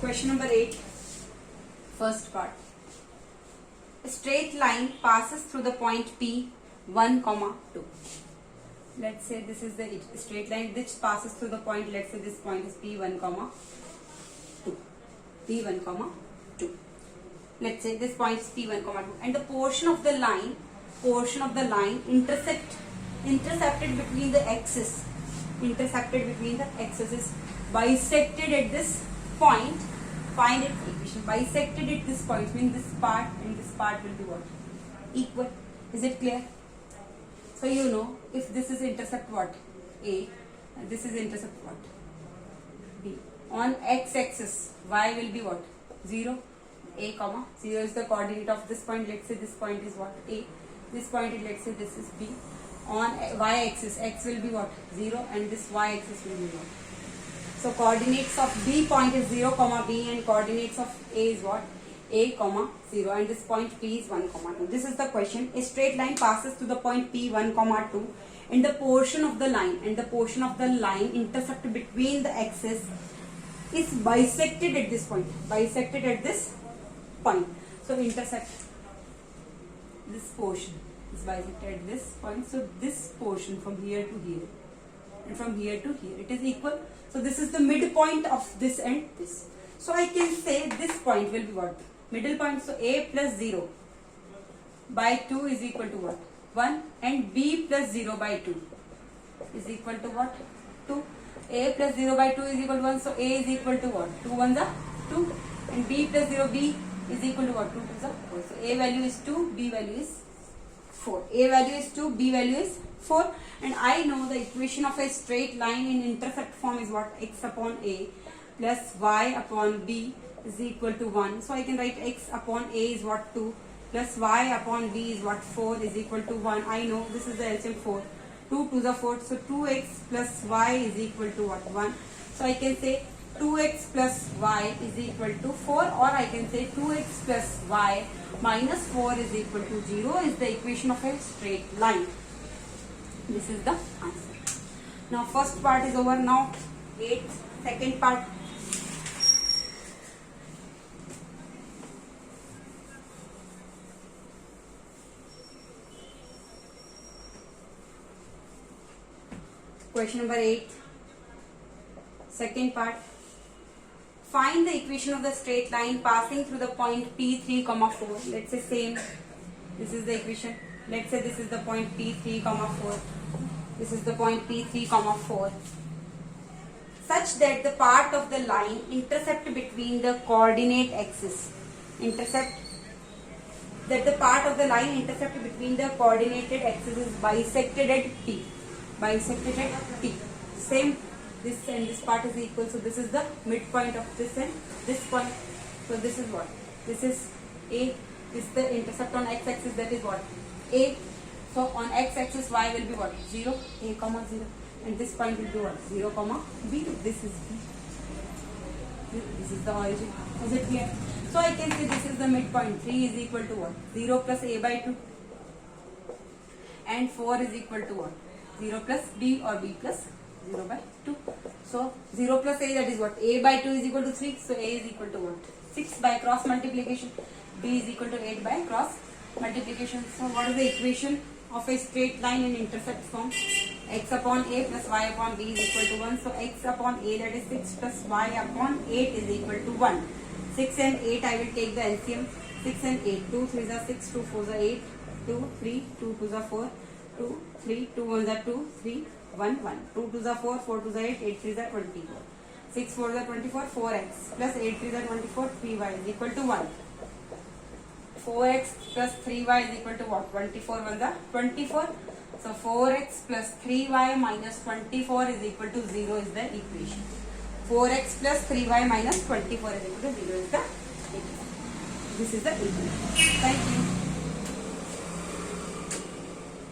Question number 8, first part. A straight line passes through the point P 1, 2. Let's say this is the straight line which passes through the point. Let's say this point is P1, 2. P1, 2. Let's say this point is P1, 2, and the portion of the line intercepted between the axis is bisected at this point. Find its equation. Bisected at this point means this part and this part will be what? Equal. Is it clear? So you know, if this is intercept what? A, and this is intercept what? B. On x-axis, y will be what? 0. A, 0 is the coordinate of this point. Let's say this point is what? A. This point is, let's say this is B. On y-axis, x will be what? 0, and this y-axis will be what? So coordinates of B point is 0, B, and coordinates of A is what? A, 0, and this point P is 1, 2. This is the question. A straight line passes to the point P 1, 2, and the portion of the line intercept between the axis is bisected at this point. So intercept this portion is bisected at this point. So this portion from here to here and from here to here, it is equal. So this is the midpoint of this and this. So I can say this point will be what? Middle point. So A plus 0 by 2 is equal to what? 1, and B plus 0 by 2 is equal to what? 2. A plus 0 by 2 is equal to 1. So A is equal to what? 2 1s are 2, and B plus 0, B is equal to what? 2 2s are 4. So A value is 2, B value is 4. A value is 2, B value is 4, and I know the equation of a straight line in intercept form is what? X upon A plus y upon B is equal to 1. So I can write x upon A is what? 2, plus y upon B is what? 4 is equal to 1. I know this is the LCM 4. 2 2s are 4. So 2x plus y is equal to what? 1. So I can say 2x plus y is equal to 4, or I can say 2x plus y minus 4 is equal to 0 is the equation of a straight line. This is the answer. Now first part is over. Now second part. Question number 8, second part. Find the equation of the straight line passing through the point P3, 4. Let's say same. This is the equation. Let's say this is the point P3, 4. This is the point P3, 4. Such that the part of the line intercept between the coordinate axis. That the part of the line intercept between the coordinated axis is bisected at P. Same. This and this part is equal. So this is the midpoint of this and this point. So this is what? This is A. This is the intercept on x-axis, that is what? A. So on x-axis y will be what? 0, A, 0, and this point will be what? 0, B. This is B. This is the origin. Is it clear? So I can say this is the midpoint. 3 is equal to what? 0 plus A by 2, and 4 is equal to what? 0 plus B, or B plus 0 by 2. So 0 plus A, that is what? A by 2 is equal to 3. So A is equal to what? 6 by cross multiplication. B is equal to 8 by cross multiplication. So what is the equation of a straight line in intercept form? X upon A plus y upon B is equal to 1. So x upon A, that is 6, plus y upon 8 is equal to 1. 6 and 8, I will take the LCM. 6 and 8. 2 3s are 6, 2 4s are 8, 2 3, 2 2s are 4, 2 3, 2 1s are 2, 3 1 1. 2 2s are 4, 4 2s are 8, 8 3s are 24. 6 4s are 24, 4x plus 8 3s are 24, 3y is equal to 1. 4x plus 3y is equal to what? 24 1s are 24. So 4x plus 3y minus 24 is equal to 0 is the equation. 4x plus 3y minus 24 is equal to 0 is the equation. This is the equation. Thank you.